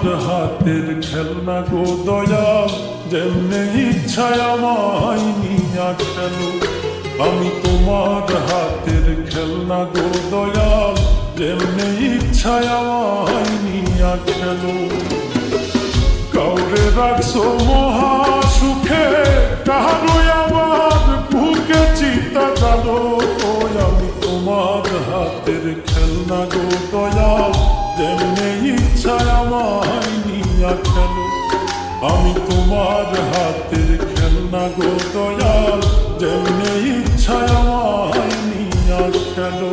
তোমার হাতের খেলনা গো দয়াল, যেমনে ইচ্ছায় আমায় নিয়া খেলো। আমি তোমার হাতের খেলনা গো দয়াল, যেমনে ইচ্ছায় আমায় নিয়া খেলো। কাউরে রাখছো মহা সুখে, কারোই আবার বুকে চিতা জানো। আমি তোমার হাতের খেলনা গো দয়াল, যেমনে ইচ্ছায় আমায় নিয়া খেলো। আমি তোমার হাতের খেলনা গো দয়াল, যেমনে ইচ্ছায় আমায় নিয়া খেলো।